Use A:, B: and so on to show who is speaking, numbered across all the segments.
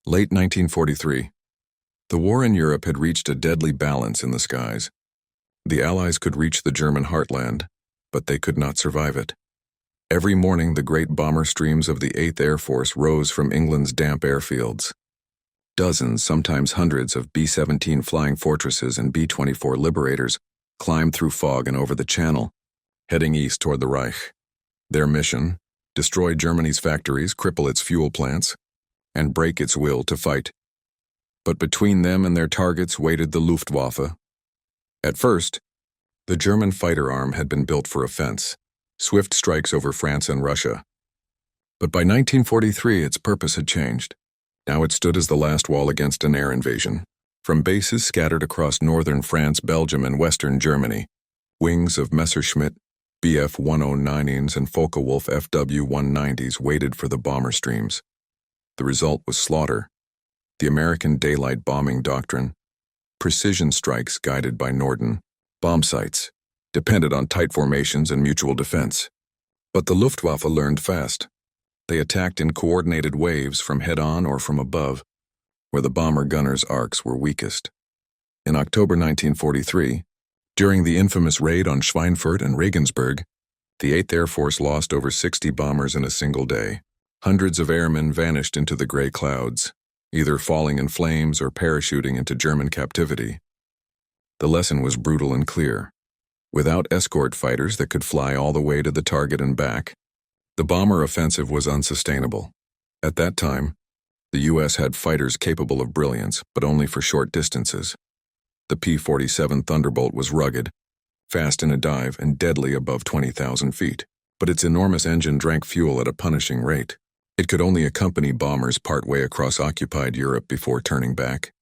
A: Late 1943. The war in Europe had reached a deadly balance in the skies. The Allies could reach the German heartland, but they could not survive it. Every morning the great bomber streams of the 8th Air Force rose from England's damp airfields. Dozens, sometimes hundreds, of B-17 Flying Fortresses and B-24 Liberators climbed through fog and over the Channel, heading east toward the Reich. Their mission: destroy Germany's factories, cripple its fuel plants, and break its will to fight. But between them and their targets waited the Luftwaffe. At first, the German fighter arm had been built for offense, swift strikes over France and Russia. But by 1943, its purpose had changed. Now it stood as the last wall against an air invasion. From bases scattered across northern France, Belgium, and western Germany, wings of Messerschmitt, Bf-109s, and Focke-Wulf FW-190s waited for the bomber streams. The result was slaughter. The American daylight bombing doctrine, precision strikes guided by Norden, bomb sites, depended on tight formations and mutual defense. But the Luftwaffe learned fast. They attacked in coordinated waves from head-on or from above, where the bomber-gunners' arcs were weakest. In October 1943, during the infamous raid on Schweinfurt and Regensburg, the 8th Air Force lost over 60 bombers in a single day. Hundreds of airmen vanished into the gray clouds, either falling in flames or parachuting into German captivity. The lesson was brutal and clear. Without escort fighters that could fly all the way to the target and back, the bomber offensive was unsustainable. At that time, the U.S. had fighters capable of brilliance, but only for short distances. The P-47 Thunderbolt was rugged, fast in a dive, and deadly above 20,000 feet. But its enormous engine drank fuel at a punishing rate. It could only accompany bombers partway across occupied Europe before turning back,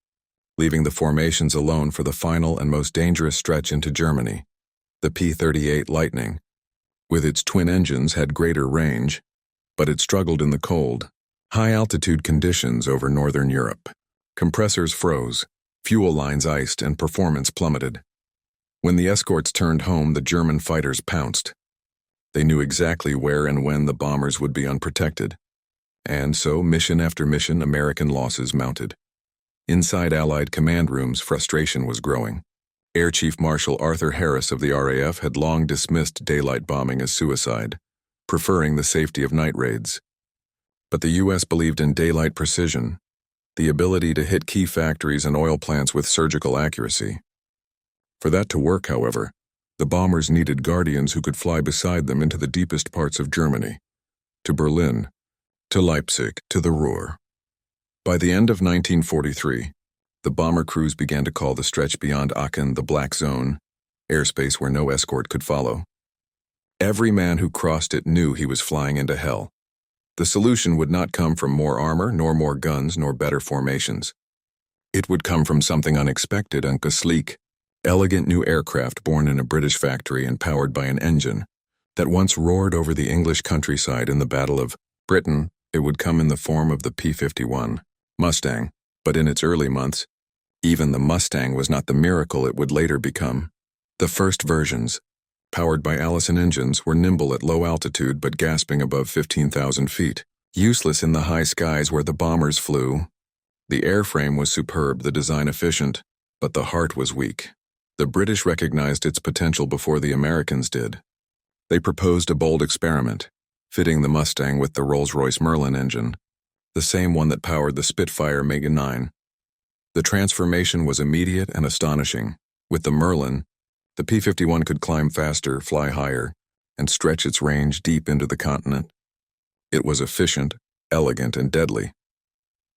A: leaving the formations alone for the final and most dangerous stretch into Germany. The P-38 Lightning, with its twin engines, had greater range, but it struggled in the cold, high-altitude conditions over northern Europe. Compressors froze, fuel lines iced, and performance plummeted. When the escorts turned home, the German fighters pounced. They knew exactly where and when the bombers would be unprotected. And so, mission after mission, American losses mounted. Inside Allied command rooms, frustration was growing. Air Chief Marshal Arthur Harris of the RAF had long dismissed daylight bombing as suicide, preferring the safety of night raids. But the U.S. believed in daylight precision, the ability to hit key factories and oil plants with surgical accuracy. For that to work, however, the bombers needed guardians who could fly beside them into the deepest parts of Germany, to Berlin, to Leipzig, to the Ruhr. By the end of 1943, the bomber crews began to call the stretch beyond Aachen the Black Zone, airspace where no escort could follow. Every man who crossed it knew he was flying into hell. The solution would not come from more armor, nor more guns, nor better formations. It would come from something unexpected and sleek, elegant new aircraft born in a British factory and powered by an engine that once roared over the English countryside in the Battle of Britain. It would come in the form of the P-51 Mustang, but in its early months, even the Mustang was not the miracle it would later become. The first versions, powered by Allison engines, were nimble at low altitude but gasping above 15,000 feet. Useless in the high skies where the bombers flew. The airframe was superb, the design efficient, but the heart was weak. The British recognized its potential before the Americans did. They proposed a bold experiment, fitting the Mustang with the Rolls-Royce Merlin engine, the same one that powered the Spitfire MiG-9. The transformation was immediate and astonishing. With the Merlin, the P-51 could climb faster, fly higher, and stretch its range deep into the continent. It was efficient, elegant, and deadly.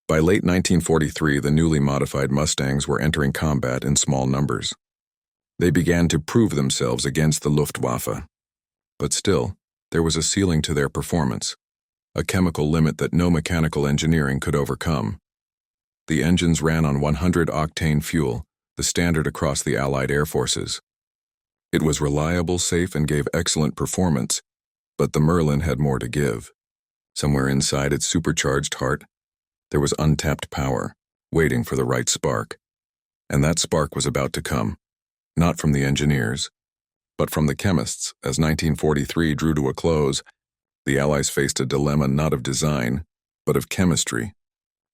A: By late 1943, the newly modified Mustangs were entering combat in small numbers. They began to prove themselves against the Luftwaffe. But still, there was a ceiling to their performance, a chemical limit that no mechanical engineering could overcome. The engines ran on 100-octane fuel, the standard across the Allied air forces. It was reliable, safe, and gave excellent performance, but the Merlin had more to give. Somewhere inside its supercharged heart, there was untapped power, waiting for the right spark. And that spark was about to come, not from the engineers, but from the chemists. As 1943 drew to a close, the Allies faced a dilemma not of design, but of chemistry.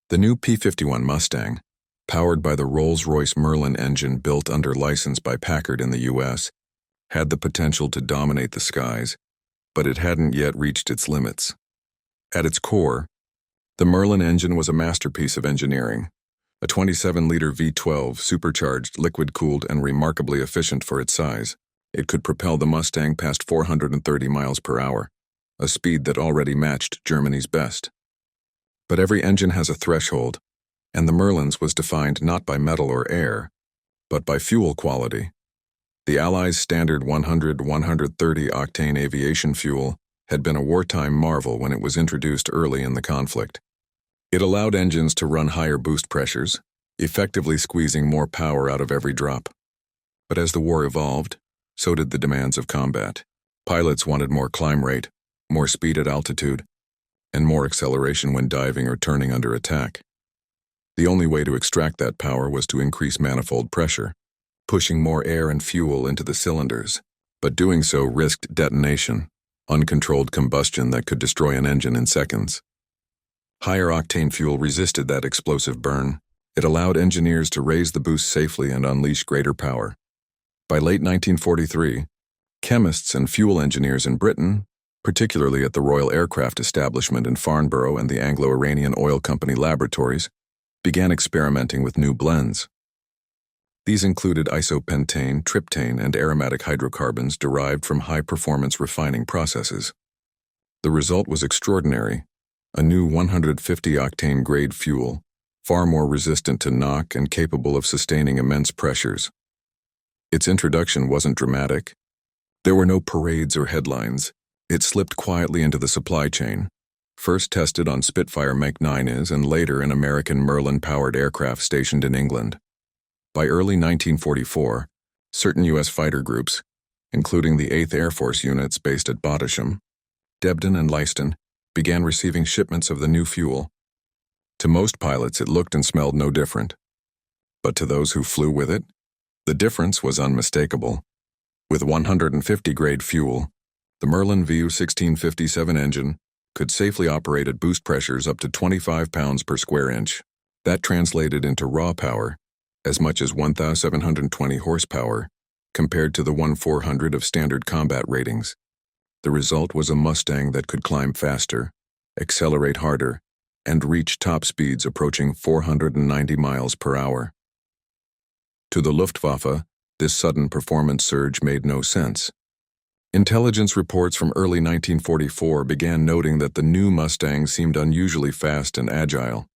A: The new P-51 Mustang, powered by the Rolls-Royce Merlin engine built under license by Packard in the U.S., had the potential to dominate the skies, but it hadn't yet reached its limits. At its core, the Merlin engine was a masterpiece of engineering, a 27-liter V12 supercharged, liquid-cooled, and remarkably efficient for its size. It could propel the Mustang past 430 miles per hour, a speed that already matched Germany's best. But every engine has a threshold, and the Merlin's was defined not by metal or air, but by fuel quality. The Allies' standard 100-130 octane aviation fuel had been a wartime marvel when it was introduced early in the conflict. It allowed engines to run higher boost pressures, effectively squeezing more power out of every drop. But as the war evolved, so did the demands of combat. Pilots wanted more climb rate, more speed at altitude, and more acceleration when diving or turning under attack. The only way to extract that power was to increase manifold pressure, pushing more air and fuel into the cylinders, but doing so risked detonation, uncontrolled combustion that could destroy an engine in seconds. Higher octane fuel resisted that explosive burn. It allowed engineers to raise the boost safely and unleash greater power. By late 1943, chemists and fuel engineers in Britain, particularly at the Royal Aircraft Establishment in Farnborough and the Anglo-Iranian Oil Company laboratories, began experimenting with new blends. These included isopentane, tryptane, and aromatic hydrocarbons derived from high-performance refining processes. The result was extraordinary: a new 150-octane grade fuel, far more resistant to knock and capable of sustaining immense pressures. Its introduction wasn't dramatic. There were no parades or headlines. It slipped quietly into the supply chain, first tested on Spitfire Mach 9s and later in American Merlin-powered aircraft stationed in England. By early 1944, certain U.S. fighter groups, including the 8th Air Force units based at Bottisham, Debden, and Leiston, began receiving shipments of the new fuel. To most pilots, it looked and smelled no different. But to those who flew with it, the difference was unmistakable. With 150-grade fuel, the Merlin VU-1657 engine could safely operate at boost pressures up to 25 pounds per square inch. That translated into raw power, as much as 1,720 horsepower, compared to the 1,400 of standard combat ratings. The result was a Mustang that could climb faster, accelerate harder, and reach top speeds approaching 490 miles per hour. To the Luftwaffe, this sudden performance surge made no sense. Intelligence reports from early 1944 began noting that the new Mustang seemed unusually fast and agile.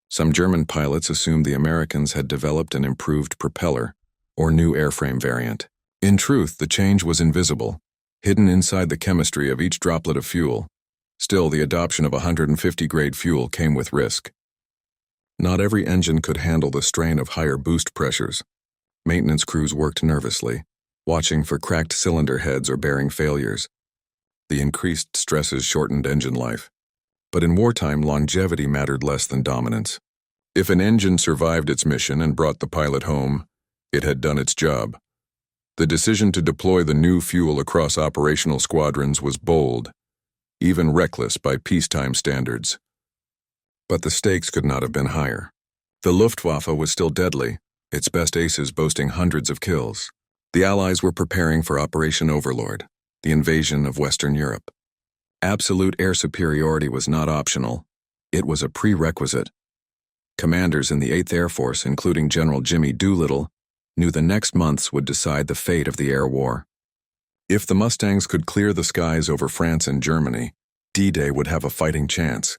A: Some German pilots assumed the Americans had developed an improved propeller, or new airframe variant. In truth, the change was invisible, hidden inside the chemistry of each droplet of fuel. Still, the adoption of 150-grade fuel came with risk. Not every engine could handle the strain of higher boost pressures. Maintenance crews worked nervously, watching for cracked cylinder heads or bearing failures. The increased stresses shortened engine life. But in wartime, longevity mattered less than dominance. If an engine survived its mission and brought the pilot home, it had done its job. The decision to deploy the new fuel across operational squadrons was bold, even reckless by peacetime standards. But the stakes could not have been higher. The Luftwaffe was still deadly, its best aces boasting hundreds of kills. The Allies were preparing for Operation Overlord, the invasion of Western Europe. Absolute air superiority was not optional. It was a prerequisite. Commanders in the 8th Air Force, including General Jimmy Doolittle, knew the next months would decide the fate of the air war. If the Mustangs could clear the skies over France and Germany, D-Day would have a fighting chance.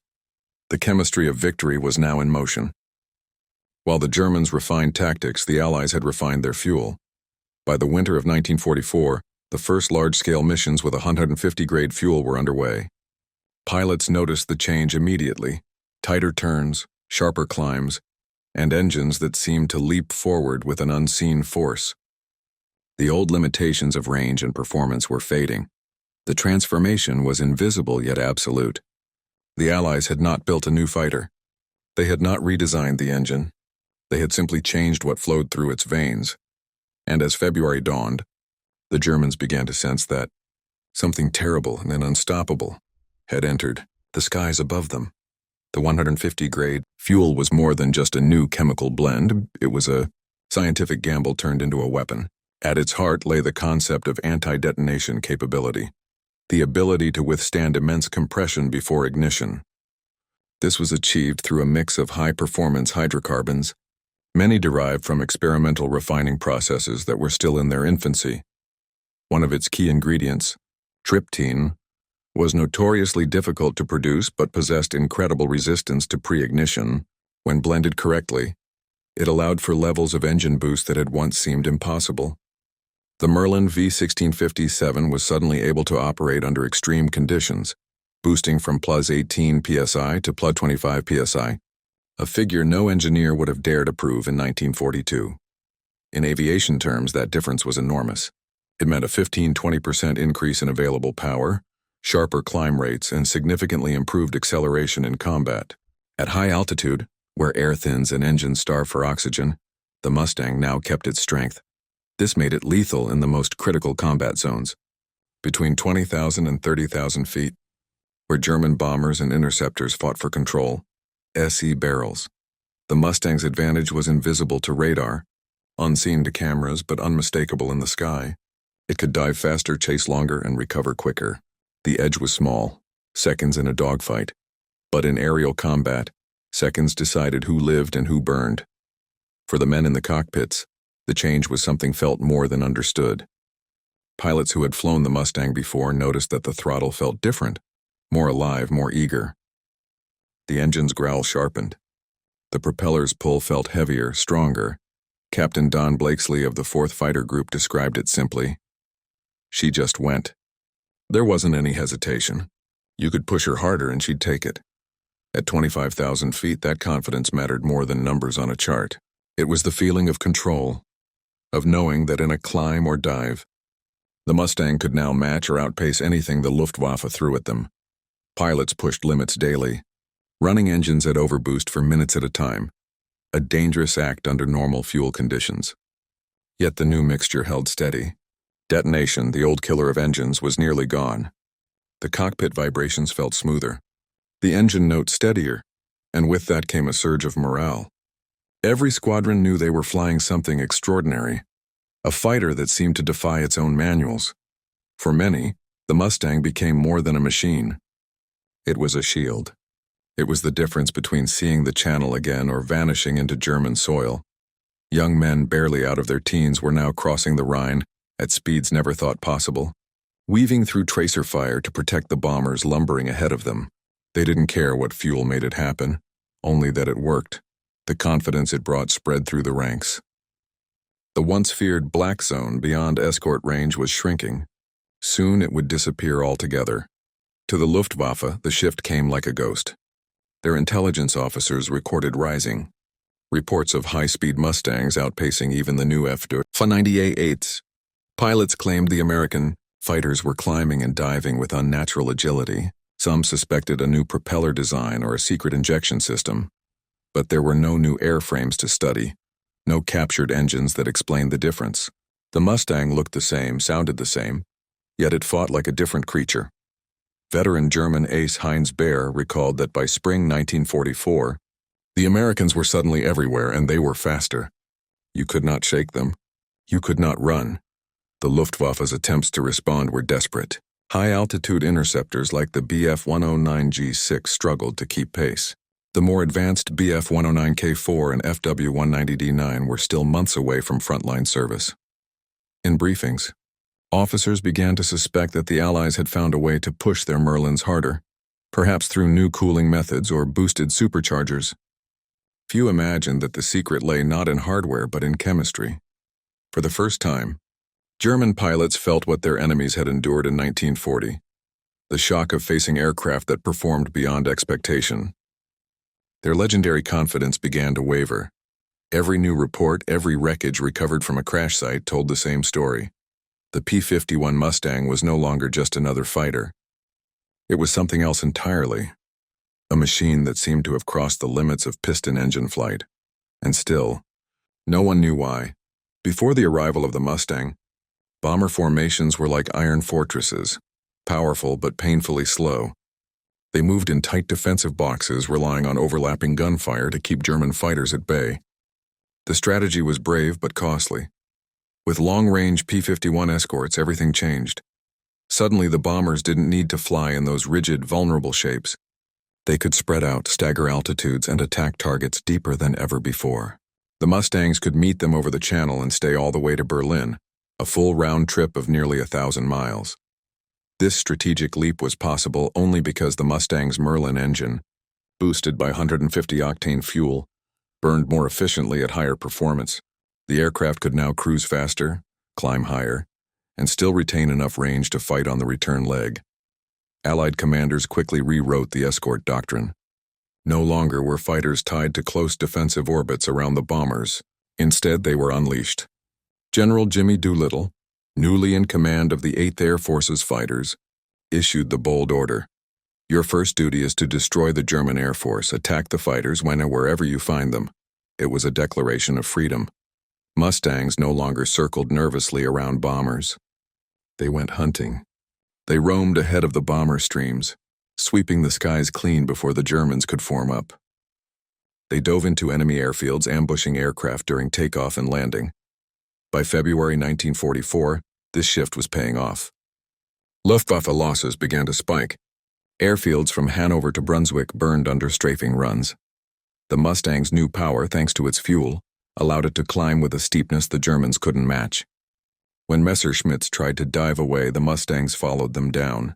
A: The chemistry of victory was now in motion. While the Germans refined tactics, the Allies had refined their fuel. By the winter of 1944, the first large-scale missions with 150-grade fuel were underway. Pilots noticed the change immediately: tighter turns, sharper climbs, and engines that seemed to leap forward with an unseen force. The old limitations of range and performance were fading. The transformation was invisible yet absolute. The Allies had not built a new fighter. They had not redesigned the engine. They had simply changed what flowed through its veins. And as February dawned, the Germans began to sense that something terrible and unstoppable had entered the skies above them. The 150 grade fuel was more than just a new chemical blend, it was a scientific gamble turned into a weapon. At its heart lay the concept of anti-detonation capability, the ability to withstand immense compression before ignition. This was achieved through a mix of high-performance hydrocarbons, many derived from experimental refining processes that were still in their infancy. One of its key ingredients, tryptene, was notoriously difficult to produce but possessed incredible resistance to pre-ignition. When blended correctly, it allowed for levels of engine boost that had once seemed impossible. The Merlin V1657 was suddenly able to operate under extreme conditions, boosting from plus 18 psi to plus 25 psi, a figure no engineer would have dared approve in 1942. In aviation terms, that difference was enormous. It meant a 15–20% increase in available power, sharper climb rates, and significantly improved acceleration in combat. At high altitude, where air thins and engines starve for oxygen, the Mustang now kept its strength. This made it lethal in the most critical combat zones, between 20,000 and 30,000 feet, where German bombers and interceptors fought for control. SE barrels. The Mustang's advantage was invisible to radar, unseen to cameras but unmistakable in the sky. It could dive faster, chase longer, and recover quicker. The edge was small, seconds in a dogfight. But in aerial combat, seconds decided who lived and who burned. For the men in the cockpits, the change was something felt more than understood. Pilots who had flown the Mustang before noticed that the throttle felt different, more alive, more eager. The engine's growl sharpened. The propeller's pull felt heavier, stronger. Captain Don Blakesley of the 4th Fighter Group described it simply. She just went. There wasn't any hesitation. You could push her harder and she'd take it. At 25,000 feet, that confidence mattered more than numbers on a chart. It was the feeling of control, of knowing that in a climb or dive, the Mustang could now match or outpace anything the Luftwaffe threw at them. Pilots pushed limits daily, running engines at overboost for minutes at a time, a dangerous act under normal fuel conditions. Yet the new mixture held steady. Detonation, the old killer of engines, was nearly gone. The cockpit vibrations felt smoother, the engine note steadier, and with that came a surge of morale. Every squadron knew they were flying something extraordinary, a fighter that seemed to defy its own manuals. For many, the Mustang became more than a machine. It was a shield. It was the difference between seeing the Channel again or vanishing into German soil. Young men barely out of their teens were now crossing the Rhine at speeds never thought possible, weaving through tracer fire to protect the bombers lumbering ahead of them. They didn't care what fuel made it happen, only that it worked. The confidence it brought spread through the ranks. The once feared black zone beyond escort range was shrinking. Soon it would disappear altogether. To the Luftwaffe, the shift came like a ghost. Their intelligence officers recorded rising reports of high-speed Mustangs outpacing even the new F-98s. Pilots claimed the American fighters were climbing and diving with unnatural agility. Some suspected a new propeller design or a secret injection system. But there were no new airframes to study, no captured engines that explained the difference. The Mustang looked the same, sounded the same, yet it fought like a different creature. Veteran German ace Heinz Baer recalled that by spring 1944, the Americans were suddenly everywhere and they were faster. You could not shake them. You could not run. The Luftwaffe's attempts to respond were desperate. High-altitude interceptors like the Bf-109G6 struggled to keep pace. The more advanced Bf-109K4 and FW-190D9 were still months away from frontline service. In briefings, officers began to suspect that the Allies had found a way to push their Merlins harder, perhaps through new cooling methods or boosted superchargers. Few imagined that the secret lay not in hardware but in chemistry. For the first time, German pilots felt what their enemies had endured in 1940, the shock of facing aircraft that performed beyond expectation. Their legendary confidence began to waver. Every new report, every wreckage recovered from a crash site told the same story. The P-51 Mustang was no longer just another fighter. It was something else entirely, a machine that seemed to have crossed the limits of piston engine flight. And still, no one knew why. Before the arrival of the Mustang, bomber formations were like iron fortresses, powerful but painfully slow. They moved in tight defensive boxes, relying on overlapping gunfire to keep German fighters at bay. The strategy was brave but costly. With long-range P-51 escorts, everything changed. Suddenly, the bombers didn't need to fly in those rigid, vulnerable shapes. They could spread out, stagger altitudes, and attack targets deeper than ever before. The Mustangs could meet them over the channel and stay all the way to Berlin, a full round trip of nearly 1,000 miles. This strategic leap was possible only because the Mustang's Merlin engine, boosted by 150-octane fuel, burned more efficiently at higher performance. The aircraft could now cruise faster, climb higher, and still retain enough range to fight on the return leg. Allied commanders quickly rewrote the escort doctrine. No longer were fighters tied to close defensive orbits around the bombers. Instead, they were unleashed. General Jimmy Doolittle, newly in command of the 8th Air Force's fighters, issued the bold order. Your first duty is to destroy the German Air Force. Attack the fighters when and wherever you find them. It was a declaration of freedom. Mustangs no longer circled nervously around bombers. They went hunting. They roamed ahead of the bomber streams, sweeping the skies clean before the Germans could form up. They dove into enemy airfields, ambushing aircraft during takeoff and landing. By February 1944, this shift was paying off. Luftwaffe losses began to spike. Airfields from Hanover to Brunswick burned under strafing runs. The Mustang's new power, thanks to its fuel, allowed it to climb with a steepness the Germans couldn't match. When Messerschmitts tried to dive away, the Mustangs followed them down,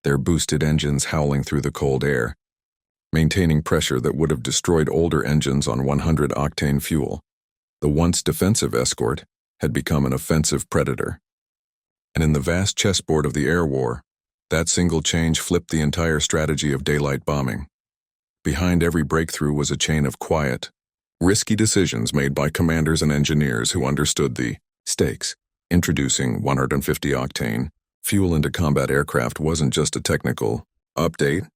A: their boosted engines howling through the cold air, maintaining pressure that would have destroyed older engines on 100-octane fuel. The once defensive escort had become an offensive predator. And in the vast chessboard of the air war, that single change flipped the entire strategy of daylight bombing. Behind every breakthrough was a chain of quiet, risky decisions made by commanders and engineers who understood the stakes. Introducing 150-octane fuel into combat aircraft wasn't just a technical update.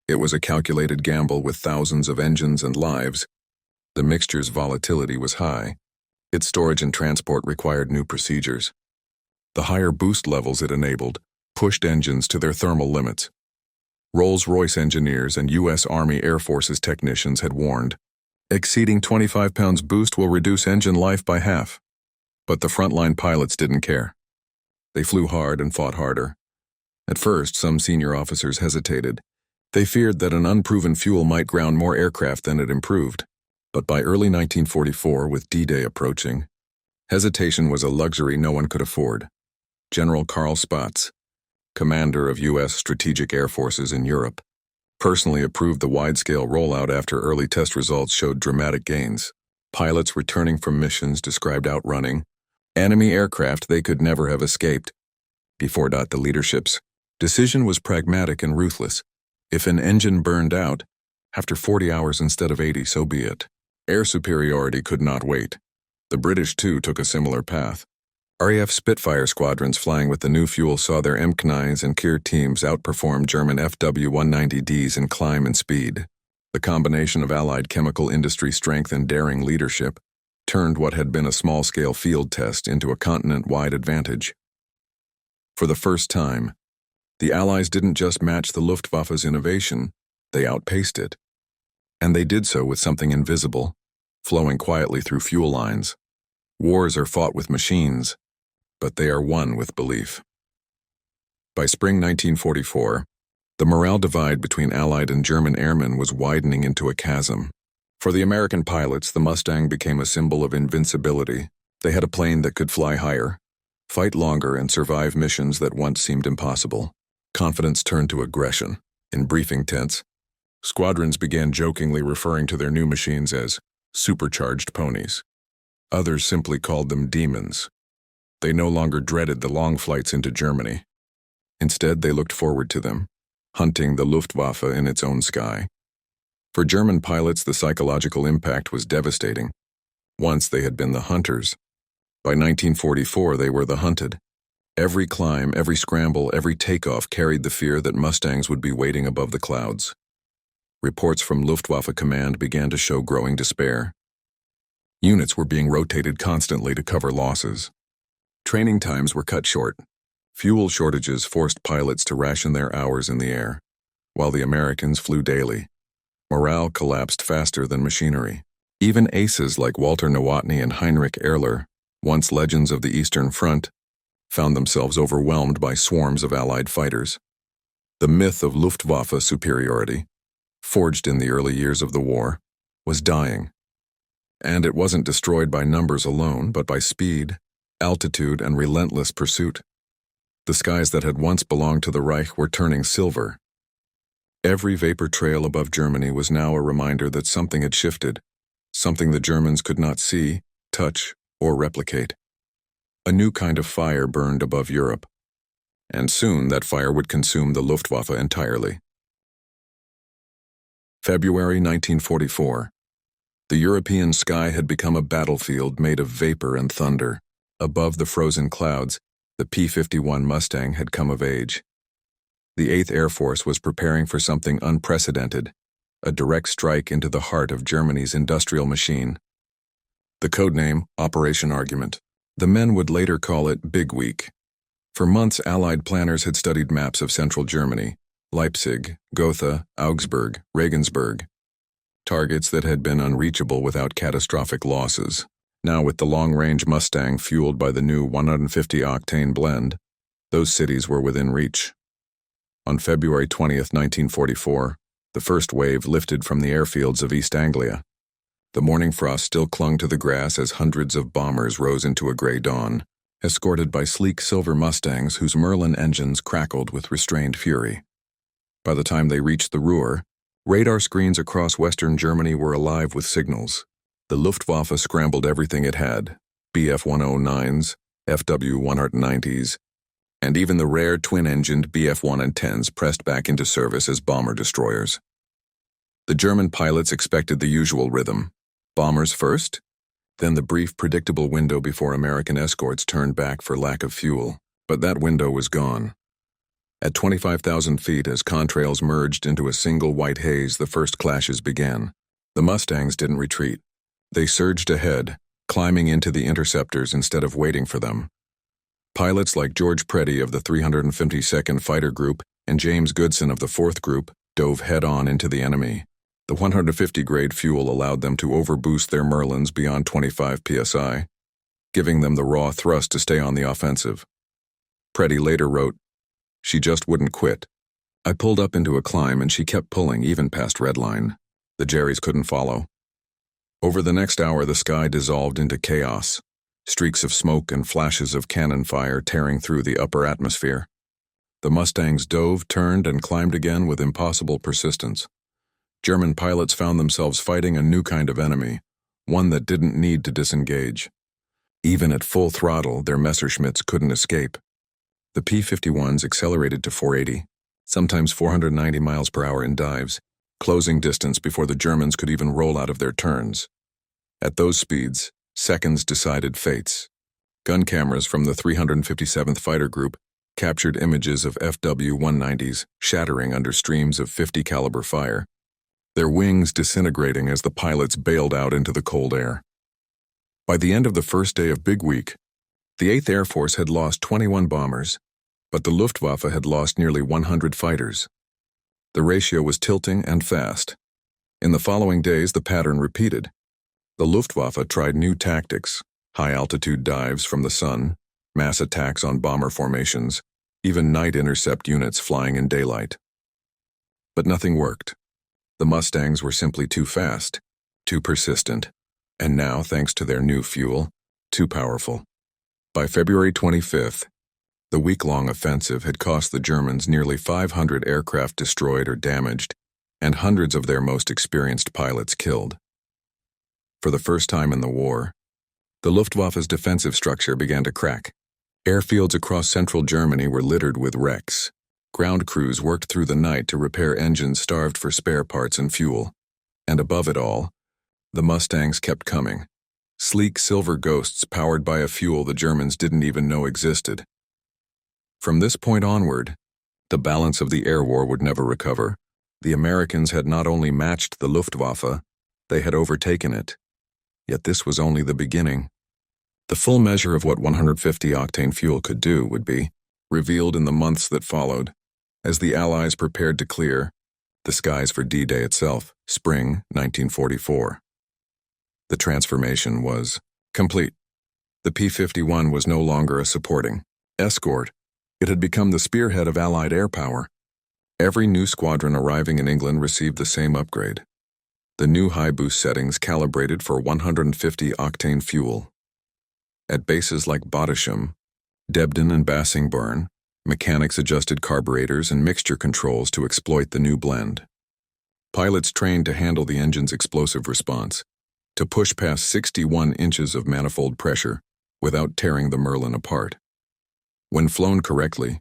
A: It was a calculated gamble with thousands of engines and lives. The mixture's volatility was high. Its storage and transport required new procedures. The higher boost levels it enabled pushed engines to their thermal limits. Rolls-Royce engineers and U.S. Army Air Forces technicians had warned, exceeding 25 pounds boost will reduce engine life by half. But the frontline pilots didn't care. They flew hard and fought harder. At first, some senior officers hesitated. They feared that an unproven fuel might ground more aircraft than it improved. But by early 1944, with D-Day approaching, hesitation was a luxury no one could afford. General Carl Spaatz, commander of U.S. Strategic Air Forces in Europe, personally approved the wide-scale rollout after early test results showed dramatic gains. Pilots returning from missions described outrunning enemy aircraft they could never have escaped. Before the leadership's decision was pragmatic and ruthless. If an engine burned out, after 40 hours instead of 80, so be it. Air superiority could not wait. The British, too, took a similar path. RAF Spitfire squadrons flying with the new fuel saw their MK9s and Kier teams outperform German FW-190Ds in climb and speed. The combination of Allied chemical industry strength and daring leadership turned what had been a small-scale field test into a continent-wide advantage. For the first time, the Allies didn't just match the Luftwaffe's innovation, they outpaced it. And they did so with something invisible, flowing quietly through fuel lines. Wars are fought with machines, but they are won with belief. By spring 1944, the morale divide between Allied and German airmen was widening into a chasm. For the American pilots, the Mustang became a symbol of invincibility. They had a plane that could fly higher, fight longer, and survive missions that once seemed impossible. Confidence turned to aggression. In briefing tents, squadrons began jokingly referring to their new machines as supercharged ponies. Others simply called them demons. They no longer dreaded the long flights into Germany. Instead, they looked forward to them, hunting the Luftwaffe in its own sky. For German pilots, the psychological impact was devastating. Once they had been the hunters. By 1944, they were the hunted. Every climb, every scramble, every takeoff carried the fear that Mustangs would be waiting above the clouds. Reports from Luftwaffe command began to show growing despair. Units were being rotated constantly to cover losses. Training times were cut short. Fuel shortages forced pilots to ration their hours in the air, while the Americans flew daily. Morale collapsed faster than machinery. Even aces like Walter Nowotny and Heinrich Ehrler, once legends of the Eastern Front, found themselves overwhelmed by swarms of Allied fighters. The myth of Luftwaffe superiority, forged in the early years of the war, was dying. And it wasn't destroyed by numbers alone, but by speed, altitude, and relentless pursuit. The skies that had once belonged to the Reich were turning silver. Every vapor trail above Germany was now a reminder that something had shifted, something the Germans could not see, touch, or replicate. A new kind of fire burned above Europe, and soon that fire would consume the Luftwaffe entirely. February 1944. The European sky had become a battlefield made of vapor and thunder. Above the frozen clouds, the P-51 Mustang had come of age. The 8th Air Force was preparing for something unprecedented, a direct strike into the heart of Germany's industrial machine. The codename, Operation Argument. The men would later call it Big Week. For months, Allied planners had studied maps of central Germany, Leipzig, Gotha, Augsburg, Regensburg, targets that had been unreachable without catastrophic losses. Now, with the long-range Mustang fueled by the new 150 octane blend, those cities were within reach. On February 20th, 1944, the first wave lifted from the airfields of East Anglia. The morning frost still clung to the grass as hundreds of bombers rose into a gray dawn, escorted by sleek silver Mustangs whose Merlin engines crackled with restrained fury. By the time they reached the Ruhr, radar screens across western Germany were alive with signals. The Luftwaffe scrambled everything it had, Bf-109s, FW-190s, and even the rare twin-engined Bf-110s pressed back into service as bomber destroyers. The German pilots expected the usual rhythm. Bombers first, then the brief, predictable window before American escorts turned back for lack of fuel. But that window was gone. At 25,000 feet, as contrails merged into a single white haze, the first clashes began. The Mustangs didn't retreat. They surged ahead, climbing into the interceptors instead of waiting for them. Pilots like George Preddy of the 352nd Fighter Group and James Goodson of the 4th Group dove head-on into the enemy. The 150-grade fuel allowed them to overboost their Merlins beyond 25 psi, giving them the raw thrust to stay on the offensive. Preddy later wrote, "She just wouldn't quit. I pulled up into a climb and she kept pulling even past redline. The Jerrys couldn't follow." Over the next hour, the sky dissolved into chaos, streaks of smoke and flashes of cannon fire tearing through the upper atmosphere. The Mustangs dove, turned, and climbed again with impossible persistence. German pilots found themselves fighting a new kind of enemy, one that didn't need to disengage. Even at full throttle, their Messerschmitts couldn't escape. The P-51s accelerated to 480, sometimes 490 miles per hour in dives, closing distance before the Germans could even roll out of their turns. At those speeds, seconds decided fates. Gun cameras from the 357th Fighter Group captured images of FW-190s shattering under streams of 50 caliber fire, their wings disintegrating as the pilots bailed out into the cold air. By the end of the first day of Big Week, the 8th Air Force had lost 21 bombers, but the Luftwaffe had lost nearly 100 fighters. The ratio was tilting and fast. In the following days, the pattern repeated. The Luftwaffe tried new tactics, high-altitude dives from the sun, mass attacks on bomber formations, even night intercept units flying in daylight. But nothing worked. The Mustangs were simply too fast, too persistent, and now, thanks to their new fuel, too powerful. By February 25th, the week-long offensive had cost the Germans nearly 500 aircraft destroyed or damaged, and hundreds of their most experienced pilots killed. For the first time in the war, the Luftwaffe's defensive structure began to crack. Airfields across central Germany were littered with wrecks. Ground crews worked through the night to repair engines starved for spare parts and fuel. And above it all, the Mustangs kept coming. Sleek silver ghosts powered by a fuel the Germans didn't even know existed. From this point onward, the balance of the air war would never recover. The Americans had not only matched the Luftwaffe, they had overtaken it. Yet this was only the beginning. The full measure of what 150-octane fuel could do would be revealed in the months that followed, as the Allies prepared to clear the skies for D-Day itself, spring 1944. The transformation was complete. The P-51 was no longer a supporting escort. It had become the spearhead of Allied air power. Every new squadron arriving in England received the same upgrade. The new high boost settings calibrated for 150 octane fuel. At bases like Bottisham, Debden and Bassingbourn, mechanics adjusted carburetors and mixture controls to exploit the new blend. Pilots trained to handle the engine's explosive response, to push past 61 inches of manifold pressure without tearing the Merlin apart. When flown correctly,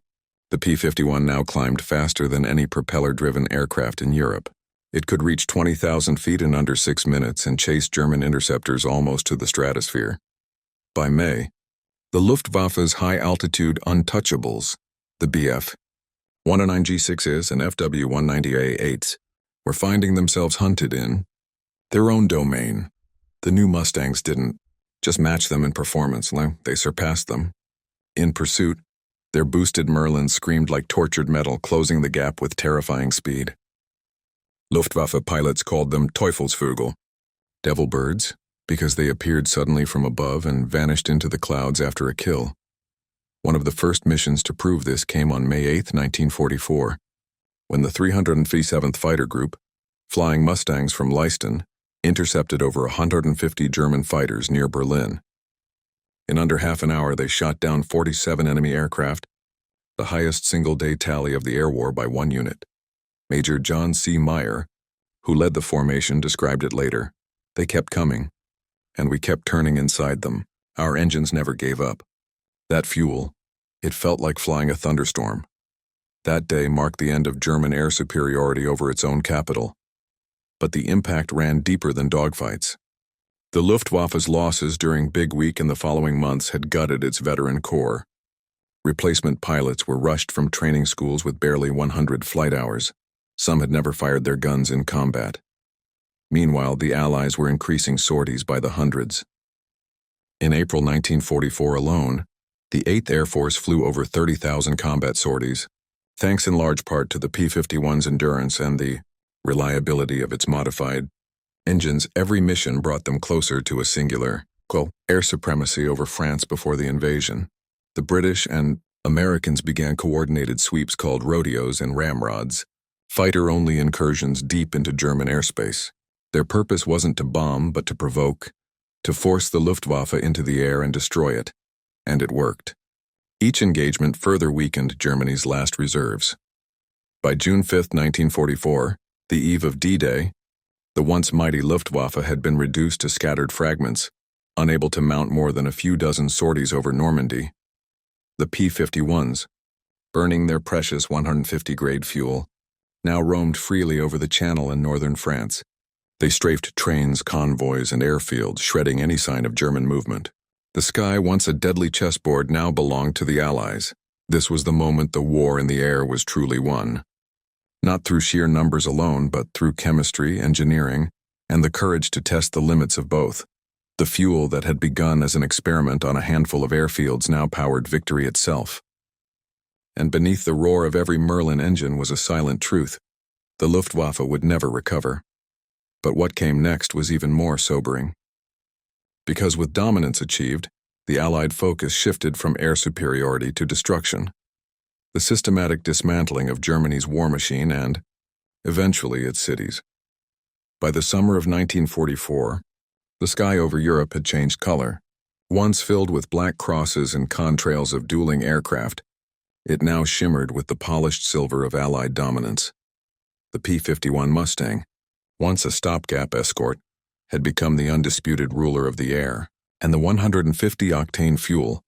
A: the P-51 now climbed faster than any propeller-driven aircraft in Europe. It could reach 20,000 feet in under 6 minutes and chase German interceptors almost to the stratosphere. By May, the Luftwaffe's high-altitude untouchables, the Bf 109G6s and FW190A8s, were finding themselves hunted in their own domain. The new Mustangs didn't just match them in performance, they surpassed them. In pursuit, their boosted Merlins screamed like tortured metal, closing the gap with terrifying speed. Luftwaffe pilots called them Teufelsvögel, devil birds, because they appeared suddenly from above and vanished into the clouds after a kill. One of the first missions to prove this came on May 8, 1944, when the 357th Fighter Group, flying Mustangs from Leiston, intercepted over 150 German fighters near Berlin. In under half an hour, they shot down 47 enemy aircraft, the highest single-day tally of the air war by one unit. Major John C. Meyer, who led the formation, described it later. They kept coming, and we kept turning inside them. Our engines never gave up. That fuel, it felt like flying a thunderstorm. That day marked the end of German air superiority over its own capital. But the impact ran deeper than dogfights. The Luftwaffe's losses during Big Week and the following months had gutted its veteran corps. Replacement pilots were rushed from training schools with barely 100 flight hours. Some had never fired their guns in combat. Meanwhile, the Allies were increasing sorties by the hundreds. In April 1944 alone, the 8th Air Force flew over 30,000 combat sorties, thanks in large part to the P-51's endurance and the reliability of its modified engines. Every mission brought them closer to a singular, air supremacy over France before the invasion. The British and Americans began coordinated sweeps called rodeos and ramrods, fighter-only incursions deep into German airspace. Their purpose wasn't to bomb, but to provoke, to force the Luftwaffe into the air and destroy it. And it worked. Each engagement further weakened Germany's last reserves. By June 5, 1944, the eve of D-Day, the once mighty Luftwaffe had been reduced to scattered fragments, unable to mount more than a few dozen sorties over Normandy. The P-51s, burning their precious 150-grade fuel, now roamed freely over the Channel in northern France. They strafed trains, convoys, and airfields, shredding any sign of German movement. The sky, once a deadly chessboard, now belonged to the Allies. This was the moment the war in the air was truly won. Not through sheer numbers alone, but through chemistry, engineering, and the courage to test the limits of both. The fuel that had begun as an experiment on a handful of airfields now powered victory itself. And beneath the roar of every Merlin engine was a silent truth. The Luftwaffe would never recover. But what came next was even more sobering. Because with dominance achieved, the Allied focus shifted from air superiority to destruction. The systematic dismantling of Germany's war machine and, eventually, its cities. By the summer of 1944, the sky over Europe had changed color. Once filled with black crosses and contrails of dueling aircraft, it now shimmered with the polished silver of Allied dominance. The P-51 Mustang, once a stopgap escort, had become the undisputed ruler of the air, and the 150-octane fuel,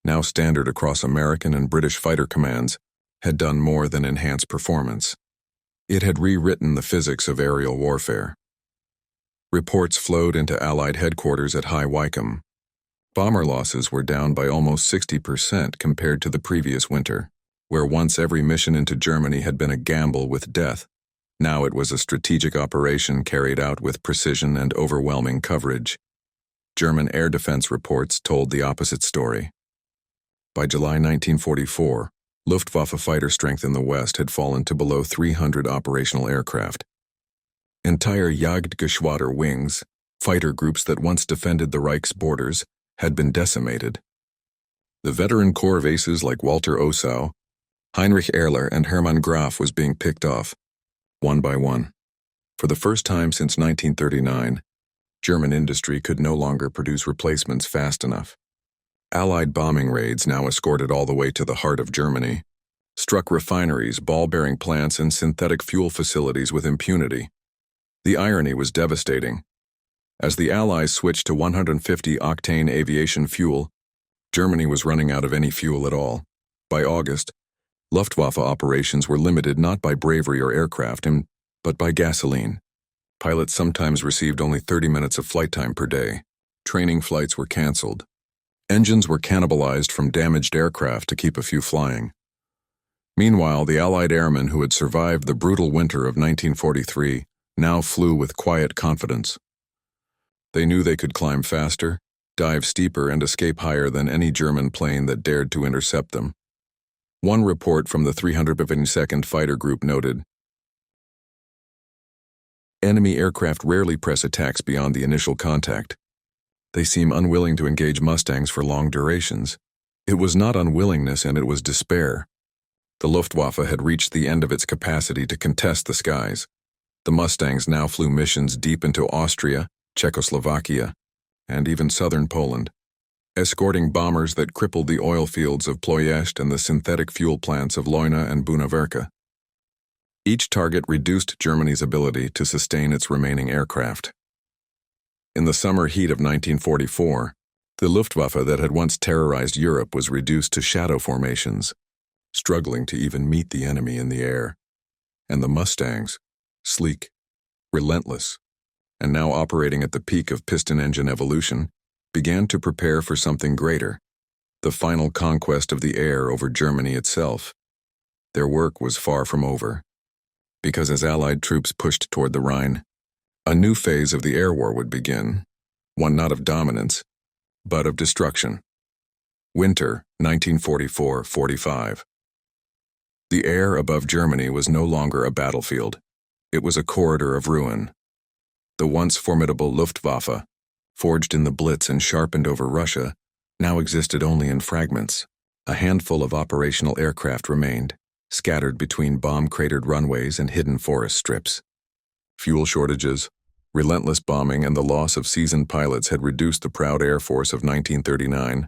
A: now standard across American and British fighter commands, had done more than enhance performance. It had rewritten the physics of aerial warfare. Reports flowed into Allied headquarters at High Wycombe. Bomber losses were down by almost 60% compared to the previous winter, where once every mission into Germany had been a gamble with death. Now it was a strategic operation carried out with precision and overwhelming coverage. German air defense reports told the opposite story. By July 1944, Luftwaffe fighter strength in the West had fallen to below 300 operational aircraft. Entire Jagdgeschwader wings, fighter groups that once defended the Reich's borders, had been decimated. The veteran corps aces like Walter Osau, Heinrich Erler, and Hermann Graf was being picked off, one by one. For the first time since 1939, German industry could no longer produce replacements fast enough. Allied bombing raids, now escorted all the way to the heart of Germany, struck refineries, ball-bearing plants, and synthetic fuel facilities with impunity. The irony was devastating. As the Allies switched to 150-octane aviation fuel, Germany was running out of any fuel at all. By August, Luftwaffe operations were limited not by bravery or aircraft, but by gasoline. Pilots sometimes received only 30 minutes of flight time per day. Training flights were canceled. Engines were cannibalized from damaged aircraft to keep a few flying. Meanwhile, the Allied airmen who had survived the brutal winter of 1943 now flew with quiet confidence. They knew they could climb faster, dive steeper, and escape higher than any German plane that dared to intercept them. One report from the 352nd Fighter Group noted, "Enemy aircraft rarely press attacks beyond the initial contact. They seem unwilling to engage Mustangs for long durations." It was not unwillingness, and it was despair. The Luftwaffe had reached the end of its capacity to contest the skies. The Mustangs now flew missions deep into Austria, Czechoslovakia, and even southern Poland, escorting bombers that crippled the oil fields of Ploiești and the synthetic fuel plants of Leuna and Bunaverca. Each target reduced Germany's ability to sustain its remaining aircraft. In the summer heat of 1944, the Luftwaffe that had once terrorized Europe was reduced to shadow formations, struggling to even meet the enemy in the air. And the Mustangs, sleek, relentless, and now operating at the peak of piston engine evolution, began to prepare for something greater, the final conquest of the air over Germany itself. Their work was far from over, because as Allied troops pushed toward the Rhine, a new phase of the air war would begin, one not of dominance, but of destruction. Winter 1944-45. The air above Germany was no longer a battlefield. It was a corridor of ruin. The once formidable Luftwaffe, forged in the Blitz and sharpened over Russia, now existed only in fragments. A handful of operational aircraft remained, scattered between bomb-cratered runways and hidden forest strips. Fuel shortages, relentless bombing, and the loss of seasoned pilots had reduced the proud Air Force of 1939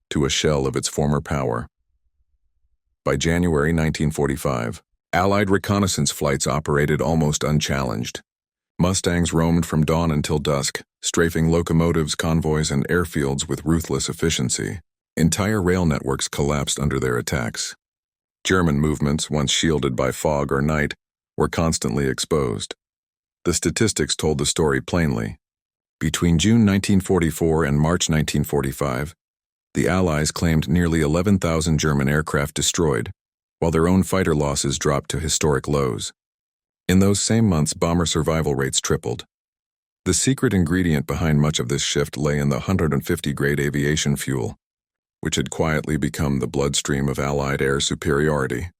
A: to a shell of its former power. By January 1945, Allied reconnaissance flights operated almost unchallenged. Mustangs roamed from dawn until dusk, strafing locomotives, convoys, and airfields with ruthless efficiency. Entire rail networks collapsed under their attacks. German movements, once shielded by fog or night, were constantly exposed. The statistics told the story plainly. Between June 1944 and March 1945, the Allies claimed nearly 11,000 German aircraft destroyed, while their own fighter losses dropped to historic lows. In those same months, bomber survival rates tripled. The secret ingredient behind much of this shift lay in the 150-grade aviation fuel, which had quietly become the bloodstream of Allied air superiority.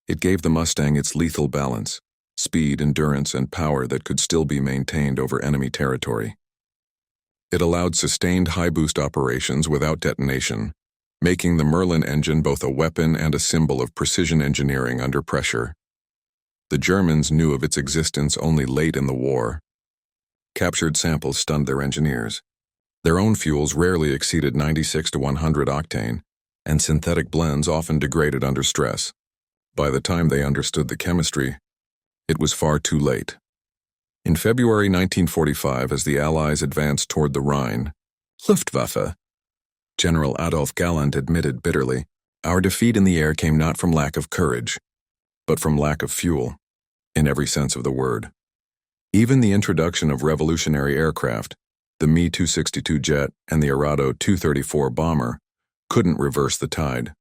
A: It gave the Mustang its lethal balance, speed, endurance, and power that could still be maintained over enemy territory. It allowed sustained high-boost operations without detonation, making the Merlin engine both a weapon and a symbol of precision engineering under pressure. The Germans knew of its existence only late in the war. Captured samples stunned their engineers. Their own fuels rarely exceeded 96 to 100 octane, and synthetic blends often degraded under stress. By the time they understood the chemistry, it was far too late. In February 1945, as the Allies advanced toward the Rhine, Luftwaffe, General Adolf Galland admitted bitterly, "Our defeat in the air came not from lack of courage, but from lack of fuel, in every sense of the word." Even the introduction of revolutionary aircraft, the Me-262 jet and the Arado 234 bomber, couldn't reverse the tide.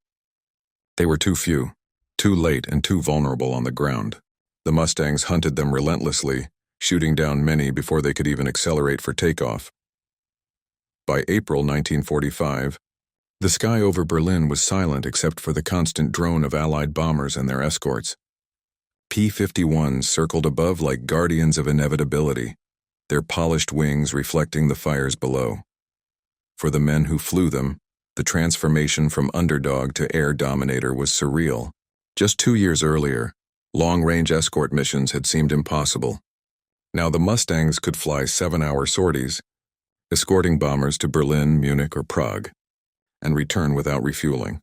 A: They were too few, too late, and too vulnerable on the ground. The Mustangs hunted them relentlessly, shooting down many before they could even accelerate for takeoff. By April 1945, The sky over Berlin was silent except for the constant drone of Allied bombers and their escorts. P-51s circled above like guardians of inevitability, their polished wings reflecting the fires below. For the men who flew them, the transformation from underdog to air dominator was surreal. Just 2 years earlier, long-range escort missions had seemed impossible. Now the Mustangs could fly 7-hour sorties, escorting bombers to Berlin, Munich, or Prague, and return without refueling.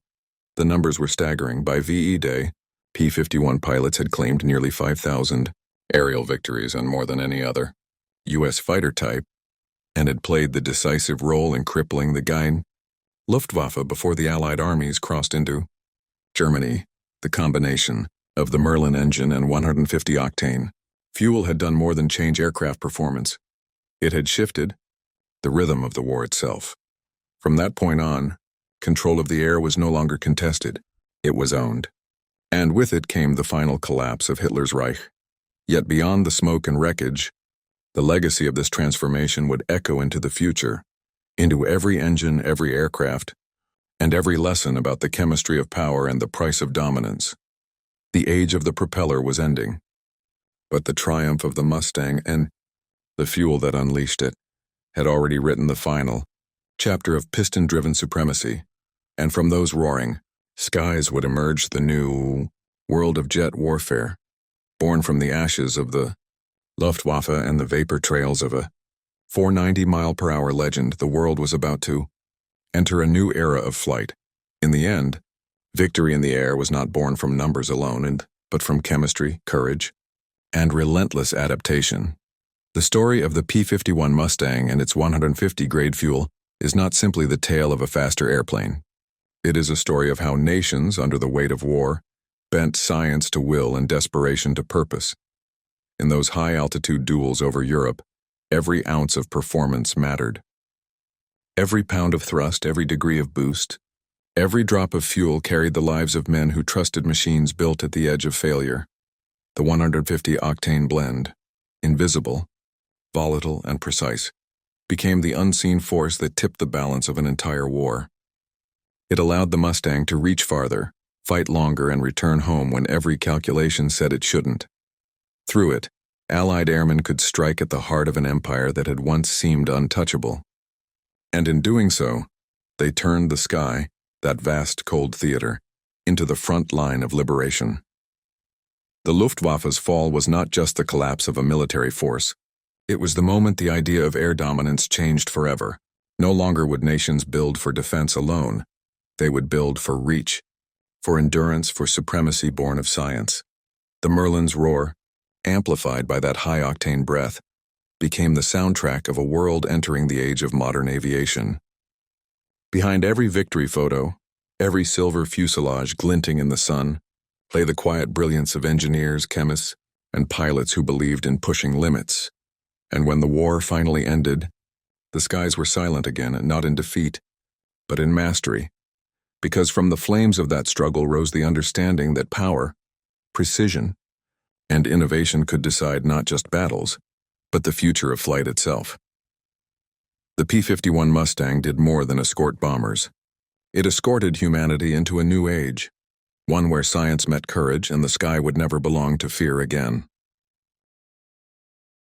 A: The numbers were staggering. By VE Day, P-51 pilots had claimed nearly 5,000 aerial victories on more than any other U.S. fighter type, and had played the decisive role in crippling the Luftwaffe before the Allied armies crossed into Germany. The combination of the Merlin engine and 150 octane fuel had done more than change aircraft performance. It had shifted the rhythm of the war itself. From that point on, control of the air was no longer contested. It was owned. And with it came the final collapse of Hitler's Reich. Yet beyond the smoke and wreckage, the legacy of this transformation would echo into the future, into every engine, every aircraft, and every lesson about the chemistry of power and the price of dominance. The age of the propeller was ending, but the triumph of the Mustang and the fuel that unleashed it had already written the final chapter of piston-driven supremacy, and from those roaring skies would emerge the new world of jet warfare, born from the ashes of the Luftwaffe and the vapor trails of a 490-mile-per-hour legend. The world was about to enter a new era of flight. In the end, victory in the air was not born from numbers alone, but from chemistry, courage, and relentless adaptation. The story of the P-51 Mustang and its 150-grade fuel is not simply the tale of a faster airplane. It is a story of how nations, under the weight of war, bent science to will and desperation to purpose. In those high-altitude duels over Europe, every ounce of performance mattered. Every pound of thrust, every degree of boost, every drop of fuel carried the lives of men who trusted machines built at the edge of failure. The 150-octane blend, invisible, volatile, and precise, became the unseen force that tipped the balance of an entire war. It allowed the Mustang to reach farther, fight longer, and return home when every calculation said it shouldn't. Through it, Allied airmen could strike at the heart of an empire that had once seemed untouchable. And in doing so, they turned the sky, that vast cold theater, into the front line of liberation. The Luftwaffe's fall was not just the collapse of a military force. It was the moment the idea of air dominance changed forever. No longer would nations build for defense alone. They would build for reach, for endurance, for supremacy born of science. The Merlin's roar, amplified by that high-octane breath, became the soundtrack of a world entering the age of modern aviation. Behind every victory photo, every silver fuselage glinting in the sun, lay the quiet brilliance of engineers, chemists, and pilots who believed in pushing limits. And when the war finally ended, the skies were silent again, and not in defeat, but in mastery, because from the flames of that struggle rose the understanding that power, precision, and innovation could decide not just battles, but the future of flight itself. The P-51 Mustang did more than escort bombers. It escorted humanity into a new age, one where science met courage and the sky would never belong to fear again.